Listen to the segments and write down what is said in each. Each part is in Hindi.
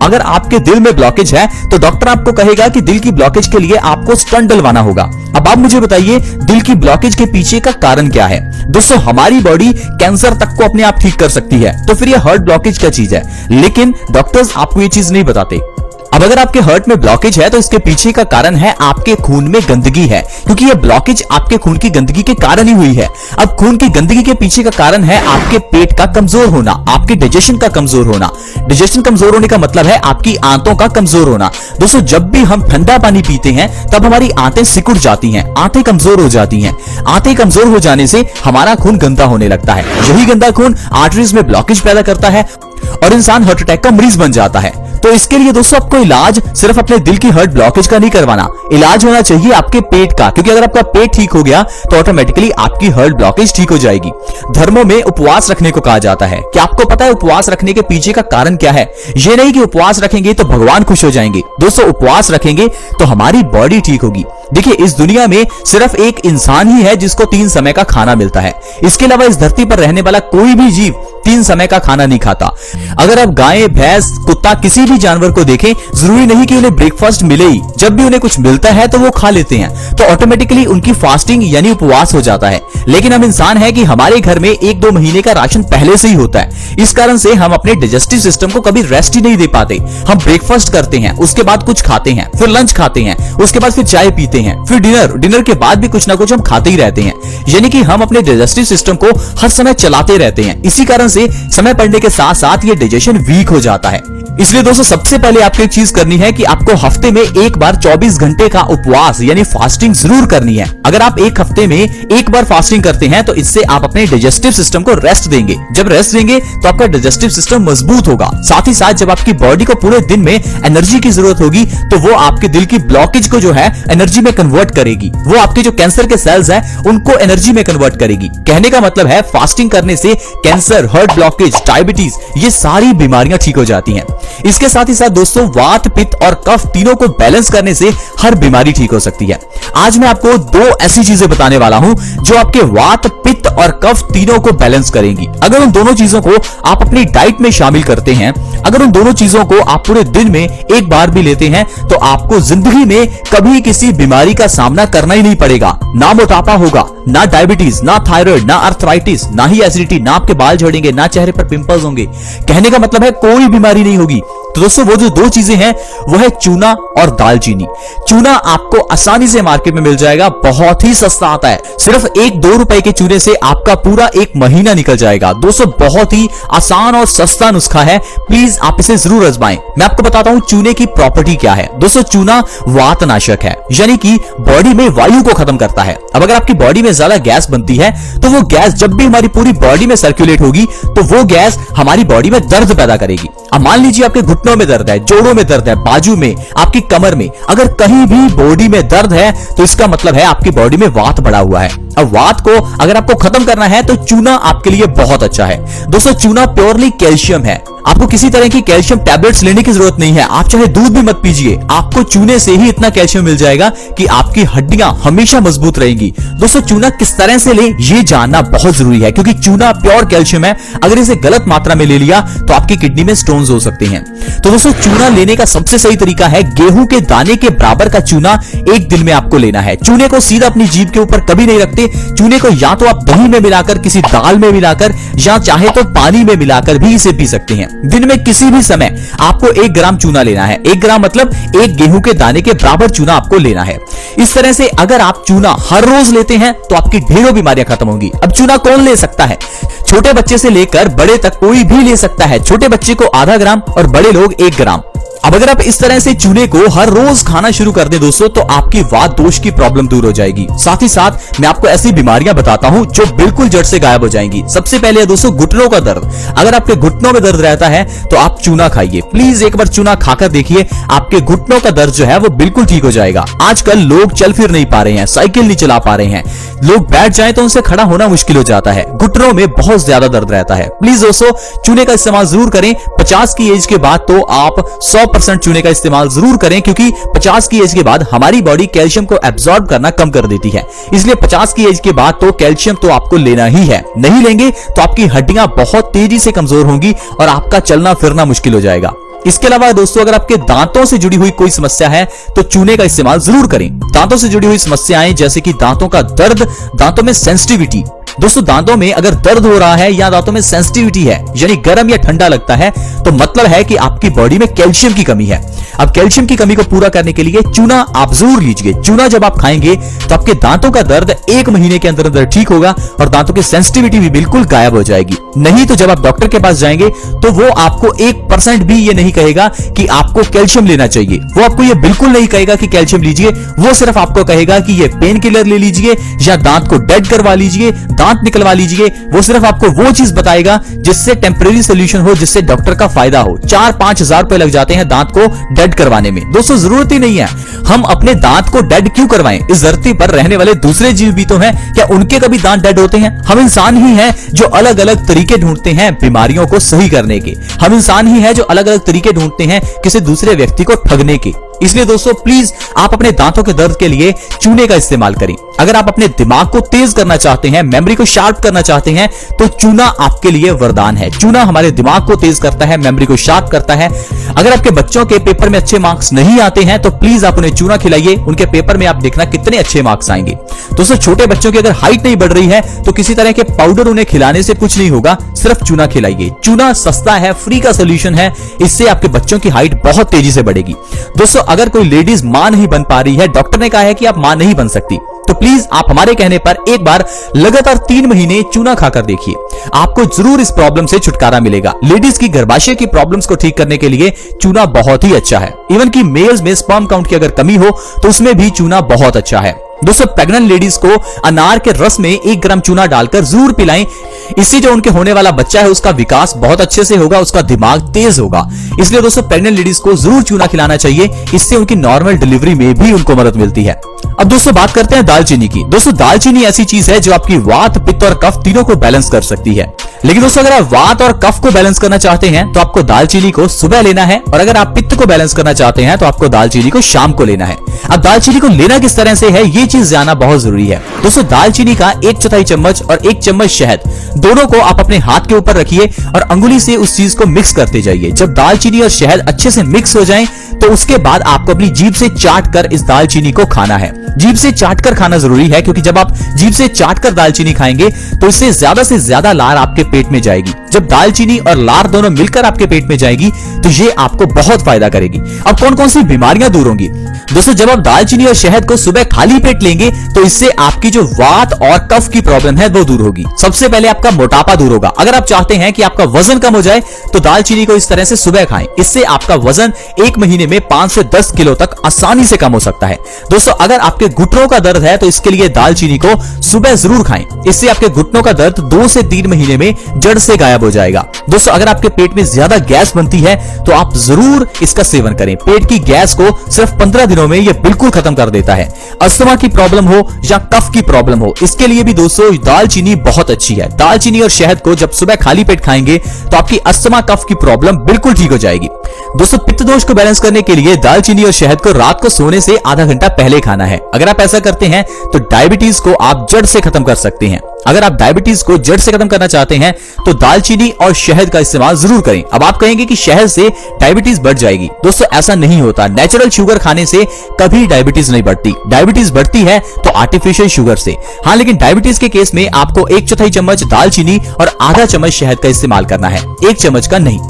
अगर आपके दिल में ब्लॉकेज है तो डॉक्टर आपको कहेगा कि दिल की ब्लॉकेज के लिए आपको स्टंट डलवाना होगा। अब आप मुझे बताइए, दिल की ब्लॉकेज के पीछे का कारण क्या है? दोस्तों, हमारी बॉडी कैंसर तक को अपने आप ठीक कर सकती है, तो फिर ये हार्ट ब्लॉकेज क्या चीज है? लेकिन डॉक्टर्स आपको ये चीज नहीं बताते। अब अगर आपके हार्ट में ब्लॉकेज है तो इसके पीछे का कारण है आपके खून में गंदगी है, क्योंकि ये ब्लॉकेज आपके खून की गंदगी के कारण ही हुई है। अब खून की गंदगी के पीछे का कारण है आपके पेट का कमजोर होना, आपके डाइजेशन का कमजोर होना। डाइजेशन कमजोर होने का मतलब है आपकी आंतों का कमजोर होना। दोस्तों, जब भी हम ठंडा पानी पीते हैं तब हमारी आंतें सिकुड़ जाती हैं, आंतें कमजोर हो जाती हैं। आंतें कमजोर हो जाने से हमारा खून गंदा होने लगता है। यही गंदा खून आर्टरीज में ब्लॉकेज पैदा करता है और इंसान हार्ट अटैक का मरीज बन जाता है। तो इसके लिए दोस्तों आपको इलाज सिर्फ अपने दिल की हार्ट ब्लॉकेज का नहीं करवाना, इलाज होना चाहिए आपके पेट का, क्योंकि अगर आपका पेट ठीक हो गया तो ऑटोमेटिकली आपकी हार्ट ब्लॉकेज ठीक हो जाएगी। धर्मों में उपवास रखने को कहा जाता है। क्या आपको पता है उपवास रखने के पीछे का कारण क्या है? ये नहीं कि उपवास रखेंगे तो भगवान खुश हो जाएंगे। दोस्तों, उपवास रखेंगे तो हमारी बॉडी ठीक होगी। देखिए, इस दुनिया में सिर्फ एक इंसान ही है जिसको 3 समय का खाना मिलता है। इसके अलावा इस धरती पर रहने वाला कोई भी जीव 3 समय का खाना नहीं खाता। अगर आप गाय, भैंस, कुत्ता, किसी भी जानवर को देखें, जरूरी नहीं कि उन्हें ब्रेकफास्ट मिले ही। जब भी उन्हें कुछ मिलता है तो वो खा लेते हैं, तो ऑटोमेटिकली उनकी फास्टिंग यानी उपवास हो जाता है। लेकिन हम इंसान है कि हमारे घर में 1-2 महीने का राशन पहले से ही होता है। इस कारण से हम अपने डाइजेस्टिव सिस्टम को कभी रेस्ट ही नहीं दे पाते। हम ब्रेकफास्ट करते हैं, उसके बाद कुछ खाते हैं, फिर लंच खाते हैं, उसके बाद फिर चाय पीते हैं, फिर डिनर के बाद भी कुछ ना कुछ हम खाते ही रहते हैं। यानी कि हम अपने डाइजेस्टिव सिस्टम को हर समय चलाते रहते हैं। इसी कारण से समय पड़ने के साथ साथ ये डाइजेशन वीक हो जाता है। इसलिए दोस्तों, सबसे पहले आपको एक चीज करनी है कि आपको हफ्ते में एक बार 24 घंटे का उपवास यानी फास्टिंग जरूर करनी है। अगर आप एक हफ्ते में एक बार फास्टिंग करते हैं तो इससे आप अपने डाइजेस्टिव सिस्टम को रेस्ट देंगे। जब रेस्ट देंगे तो आपका डाइजेस्टिव सिस्टम मजबूत होगा। साथ ही साथ जब आपकी बॉडी को पूरे दिन में एनर्जी की जरूरत होगी तो वो आपके दिल की ब्लॉकेज को जो है एनर्जी में कन्वर्ट करेगी। वो आपके जो कैंसर के सेल्स हैं उनको एनर्जी में कन्वर्ट करेगी। कहने का मतलब है फास्टिंग करने से कैंसर, हार्ट ब्लॉकेज, डायबिटीज, ये सारी बीमारियां ठीक हो जाती हैं। इसके साथ ही साथ दोस्तों, वात, पित्त और कफ तीनों को बैलेंस करने से हर बीमारी ठीक हो सकती है। आज मैं आपको 2 ऐसी चीजें बताने वाला हूं जो आपके वात, पित्त और कफ तीनों को बैलेंस करेंगी। अगर उन दोनों चीजों को आप अपनी डाइट में शामिल करते हैं, अगर उन दोनों चीजों को आप पूरे दिन में एक बार भी लेते हैं तो आपको जिंदगी में कभी किसी बीमारी का सामना करना ही नहीं पड़ेगा। ना मोटापा होगा, ना डायबिटीज, ना थायराइड, ना अर्थराइटिस, ना ही एसिडिटी, ना आपके बाल झड़ेंगे, ना चेहरे पर पिंपल्स होंगे। कहने का मतलब है कोई बीमारी नहीं होगी। तो दोस्तों, वो जो 2 चीजें हैं वो है चूना और दालचीनी। चूना आपको आसानी से मार्केट में मिल जाएगा, बहुत ही सस्ता आता है। सिर्फ 1-2 रुपए के चूने से आपका पूरा 1 महीना निकल जाएगा। दोस्तों, बहुत ही आसान और सस्ता नुस्खा है, प्लीज आप इसे जरूर आजमाएं। मैं आपको बताता हूं चूने की प्रॉपर्टी क्या है। दोस्तों, चूना वातनाशक है, यानी कि बॉडी में वायु को खत्म करता है। अब अगर आपकी बॉडी में ज्यादा गैस बनती है तो वो गैस जब भी हमारी पूरी बॉडी में सर्कुलेट होगी तो वो गैस हमारी बॉडी में दर्द पैदा करेगी। अब मान लीजिए आपके घुटनों में दर्द है, जोड़ों में दर्द है, बाजू में, आपकी कमर में, अगर कहीं भी बॉडी में दर्द है तो इसका मतलब है आपकी बॉडी में वात बढ़ा हुआ है। अब वात को अगर आपको खत्म करना है तो चूना आपके लिए बहुत अच्छा है। दोस्तों, चूना प्योरली कैल्शियम है। आपको किसी तरह की कैल्शियम टैबलेट्स लेने की जरूरत नहीं है। आप चाहे दूध भी मत पीजिए, आपको चूने से ही इतना कैल्शियम मिल जाएगा कि आपकी हड्डियां हमेशा मजबूत रहेंगी। दोस्तों, चूना किस तरह से लें ये जानना बहुत जरूरी है, क्योंकि चूना प्योर कैल्शियम है। अगर इसे गलत मात्रा में ले लिया तो आपकी किडनी में स्टोन्स हो सकते हैं। तो दोस्तों, चूना लेने का सबसे सही तरीका है गेहूं के दाने के बराबर का चूना 1 दिन में आपको लेना है। चूने को सीधा अपनी जीभ के ऊपर कभी नहीं रखते। चूने को या तो आप दही में मिलाकर, किसी दाल में मिलाकर, या चाहे तो पानी में मिलाकर भी इसे पी सकते हैं। दिन में किसी भी समय आपको 1 ग्राम चूना लेना है। 1 ग्राम मतलब 1 गेहूं के दाने के बराबर चूना आपको लेना है। इस तरह से अगर आप चूना हर रोज लेते हैं तो आपकी ढेरों बीमारियां खत्म होंगी। अब चूना कौन ले सकता है? छोटे बच्चे से लेकर बड़े तक कोई भी ले सकता है। छोटे बच्चे को आधा ग्राम और बड़े लोग 1 ग्राम। अब अगर आप इस तरह से चूने को हर रोज खाना शुरू कर दें दोस्तों, तो आपकी वात दोष की प्रॉब्लम दूर हो जाएगी। साथ ही साथ मैं आपको ऐसी बीमारियां बताता हूं जो बिल्कुल जड़ से गायब हो जाएंगी। सबसे पहले है दोस्तों घुटनों का दर्द। अगर आपके घुटनों में दर्द रहता है तो आप चूना खाइए। प्लीज एक बार चूना खाकर देखिए, आपके घुटनों का दर्द जो है वो बिल्कुल ठीक हो जाएगा। आजकल लोग चल फिर नहीं पा रहे हैं, साइकिल नहीं चला पा रहे हैं, लोग बैठ जाए तो उनसे खड़ा होना मुश्किल हो जाता है, घुटनों में बहुत ज्यादा दर्द रहता है। प्लीज दोस्तों चूने का इस्तेमाल जरूर करें। 50 की एज के बाद तो आप 100% चूने का इस्तेमाल जरूर करें, क्योंकि 50 की एज के बाद हमारी बॉडी कैल्शियम को एब्सॉर्ब करना कम कर देती है। इसलिए 50 की एज के बाद तो कैल्शियम तो आपको लेना ही है। नहीं लेंगे तो आपकी हड्डियां बहुत तेजी से कमजोर होंगी और आपका चलना फिरना मुश्किल हो जाएगा। इसके अलावा दोस्तों अगर आपके दांतों से जुड़ी हुई कोई समस्या है तो चूने का इस्तेमाल जरूर करें। दांतों से जुड़ी हुई समस्याएं जैसे कि दांतों का दर्द, दांतों में सेंसिटिविटी। दोस्तों दांतों में अगर दर्द हो रहा है या दांतों में सेंसिटिविटी है यानी गर्म या ठंडा लगता है तो मतलब है कि आपकी बॉडी में कैल्शियम की कमी है। अब कैल्शियम की कमी को पूरा करने के लिए चूना आप जरूर लीजिए। चूना जब आप खाएंगे तो आपके दांतों का दर्द 1 महीने के अंदर अंदर ठीक होगा और दांतों की सेंसिटिविटी भी बिल्कुल गायब हो जाएगी। नहीं तो जब आप डॉक्टर के पास जाएंगे तो वो आपको 1% भी ये नहीं कहेगा कि आपको कैल्शियम लेना चाहिए। वो आपको ये बिल्कुल नहीं कहेगा कि कैल्शियम लीजिए। वो सिर्फ आपको कहेगा कि ये पेन किलर ले लीजिए या दांत को डेड करवा लीजिए, दांत निकलवा लीजिए। वो सिर्फ आपको वो चीज बताएगा जिससे टेम्परेरी सोल्यूशन हो, जिससे डॉक्टर का फायदा हो। 4-5 हजार रुपए लग जाते हैं दांत को डेड करवाने में। दोस्तों जरूरत ही नहीं है। हम अपने दांत को डेड क्यों करवाएं? इस धरती पर रहने वाले दूसरे जीव भी तो हैं, क्या उनके कभी दांत डेड होते हैं? हम इंसान ही हैं जो अलग अलग तरीके ढूंढते हैं बीमारियों को सही करने के। हम इंसान ही हैं जो अलग अलग तरीके ढूंढते हैं किसी दूसरे व्यक्ति को ठगने के। इसलिए दोस्तों प्लीज आप अपने दांतों के दर्द के लिए चूने का इस्तेमाल करें। अगर आप अपने दिमाग को तेज करना चाहते हैं, मेमोरी को शार्प करना चाहते हैं तो चूना आपके लिए वरदान है। चूना हमारे दिमाग को तेज करता है, मेमोरी को शार्प करता है। अगर आपके बच्चों के पेपर में अच्छे मार्क्स नहीं आते हैं तो प्लीज आप उन्हें चूना खिलाइए। उनके पेपर में आप देखना कितने अच्छे मार्क्स आएंगे। दोस्तों छोटे बच्चों की अगर हाइट नहीं बढ़ रही है तो किसी तरह के पाउडर उन्हें खिलाने से कुछ नहीं होगा, सिर्फ चूना खिलाइए। चूना सस्ता है, फ्री का सोल्यूशन है। इससे आपके बच्चों की हाइट बहुत तेजी से बढ़ेगी। दोस्तों अगर कोई लेडीज मां नहीं बन पा रही है, डॉक्टर ने कहा है कि आप मां नहीं बन सकती, तो प्लीज आप हमारे कहने पर एक बार लगातार 3 महीने चूना खाकर देखिए। आपको जरूर इस प्रॉब्लम से छुटकारा मिलेगा। लेडीज की गर्भाशय की प्रॉब्लम्स को ठीक करने के लिए चूना बहुत ही अच्छा है। इवन कि मेल्स में स्पर्म काउंट की अगर कमी हो तो उसमें भी चूना बहुत अच्छा है। दोस्तों प्रेग्नेंट लेडीज को अनार के रस में 1 ग्राम चूना डालकर जरूर पिलाएं। इससे जो उनके होने वाला बच्चा है उसका विकास बहुत अच्छे से होगा, उसका दिमाग तेज होगा। इसलिए दोस्तों प्रेग्नेंट लेडीज को जरूर चूना खिलाना चाहिए। इससे उनकी नॉर्मल डिलीवरी में भी उनको मदद मिलती है। अब दोस्तों बात करते हैं दालचीनी की। दोस्तों दालचीनी ऐसी चीज है जो आपकी वात, पित्त और कफ तीनों को बैलेंस कर सकती है। लेकिन दोस्तों अगर आप वात और कफ को बैलेंस करना चाहते हैं तो आपको दालचीनी को सुबह लेना है, और अगर आप पित्त को बैलेंस करना चाहते हैं तो आपको दालचीनी को शाम को लेना है। अब दालचीनी को लेना किस तरह से है ये चीज जानना बहुत जरूरी है। दोस्तों दालचीनी का 1/4 चम्मच और 1 चम्मच शहद, दोनों को आप अपने हाथ के ऊपर रखिए और अंगुली से उस चीज को मिक्स करते जाइए। जब दालचीनी और शहद अच्छे से मिक्स हो जाएं तो उसके बाद आपको अपनी जीभ से चाट कर इस दालचीनी को खाना है। जीभ से चाट कर खाना जरूरी है, क्योंकि जब आप जीभ से चाट कर दालचीनी खाएंगे तो इससे ज्यादा लार आपके पेट में जाएगी। जब दालचीनी और लार दोनों मिलकर आपके पेट में जाएगी तो ये आपको बहुत फायदा करेगी। अब कौन कौन सी बीमारियां दूर होंगी? दोस्तों जब आप दालचीनी और शहद को सुबह खाली पेट लेंगे तो इससे आपकी जो वात और कफ की प्रॉब्लम है वो दूर होगी। सबसे पहले आपका मोटापा दूर होगा। अगर आप चाहते हैं कि आपका वजन कम हो जाए तो दालचीनी को इस तरह से सुबह खाएं। इससे आपका वजन 1 महीने में 5 से 10 किलो तक आसानी से कम हो सकता है। दोस्तों अगर आपके घुटनों का दर्द है तो इसके लिए दालचीनी को सुबह जरूर खाएं। इससे आपके घुटनों का दर्द 2 से 3 महीने में जड़ से गायब हो जाएगा। दोस्तों अगर आपके पेट में ज्यादा गैस बनती है तो आप जरूर इसका सेवन करें। पेट की गैस को सिर्फ 15 दिनों में यह बिल्कुल खत्म कर देता है। अस्थमा की प्रॉब्लम हो या कफ की प्रॉब्लम हो, इसके लिए भी दोस्तों दालचीनी बहुत अच्छी है। दालचीनी और शहद को जब सुबह खाली पेट खाएंगे तो आपकी अस्थमा कफ की प्रॉब्लम बिल्कुल ठीक हो जाएगी। दोस्तों पित्त दोष को बैलेंस करने के लिए दालचीनी और शहद को रात को सोने से आधा घंटा पहले खाना है। अगर आप ऐसा करते हैं तो डायबिटीज को आप जड़ से खत्म कर सकते हैं। अगर आप डायबिटीज को जड़ से खत्म करना चाहते हैं तो दालचीनी और शहद का इस्तेमाल जरूर करें। अब आप कहेंगे कि शहद से डायबिटीज बढ़ जाएगी। दोस्तों ऐसा नहीं होता। नेचुरल शुगर खाने से कभी डायबिटीज नहीं बढ़ती। डायबिटीज बढ़ती है तो आर्टिफिशियल शुगर से। हाँ, लेकिन डायबिटीज के केस में आपको 1/4 चम्मच दालचीनी और आधा चम्मच शहद का इस्तेमाल करना है, 1 चम्मच का नहीं।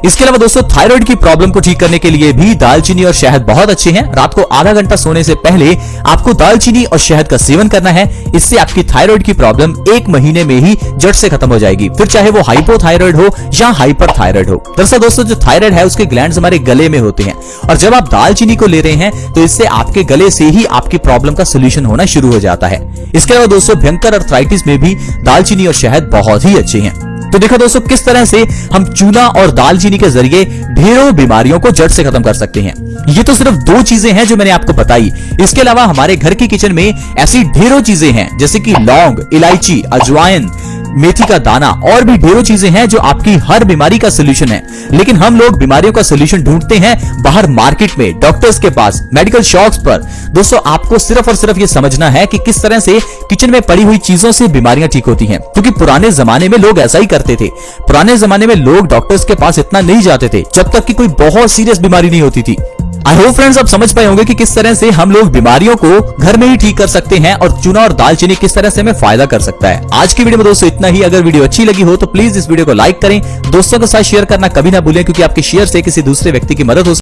इसके अलावा दोस्तों थायराइड की प्रॉब्लम को ठीक करने के लिए भी दालचीनी और शहद बहुत अच्छे हैं। रात को आधा घंटा सोने से पहले आपको दालचीनी और शहद का सेवन करना है। इससे आपकी थायराइड की प्रॉब्लम 1 महीने में ही जड़ से खत्म हो जाएगी, फिर चाहे वो हाइपोथायराइड हो या हाइपरथायराइड हो। दरअसल दोस्तों जो थायराइड है उसके ग्लैंड्स हमारे गले में होते हैं, और जब आप दालचीनी को ले रहे हैं तो इससे आपके गले से ही आपकी प्रॉब्लम का सोल्यूशन होना शुरू हो जाता है। इसके अलावा दोस्तों भयंकर अर्थराइटिस में भी दालचीनी और शहद बहुत ही अच्छे हैं। तो देखो दोस्तों किस तरह से हम चूना और दालचीनी के जरिए ढेरों बीमारियों को जड़ से खत्म कर सकते हैं। ये तो सिर्फ 2 चीजें हैं जो मैंने आपको बताई। इसके अलावा हमारे घर की किचन में ऐसी ढेरों चीजें हैं जैसे कि लौंग, इलायची, अजवाइन, मेथी का दाना और भी ढेरों चीजें हैं जो आपकी हर बीमारी का सोल्यूशन है। लेकिन हम लोग बीमारियों का सोल्यूशन ढूंढते हैं बाहर मार्केट में, डॉक्टर्स के पास, मेडिकल शॉप्स पर। दोस्तों आपको सिर्फ और सिर्फ ये समझना है कि किस तरह से किचन में पड़ी हुई चीजों से बीमारियां ठीक होती हैं, क्योंकि पुराने जमाने में लोग ऐसा ही करते थे। पुराने जमाने में लोग डॉक्टर्स के पास इतना नहीं जाते थे जब तक कि कोई बहुत सीरियस बीमारी नहीं होती थी। आई होप फ्रेंड्स आप समझ पाए होंगे कि किस तरह से हम लोग बीमारियों को घर में ही ठीक कर सकते हैं और चूना और दालचीनी किस तरह से हमें फायदा कर सकता है। आज की वीडियो में दोस्तों इतना ही। अगर वीडियो अच्छी लगी हो तो प्लीज इस वीडियो को लाइक करें, दोस्तों के साथ शेयर करना कभी ना भूलें, क्योंकि आपके शेयर से किसी दूसरे व्यक्ति की मदद हो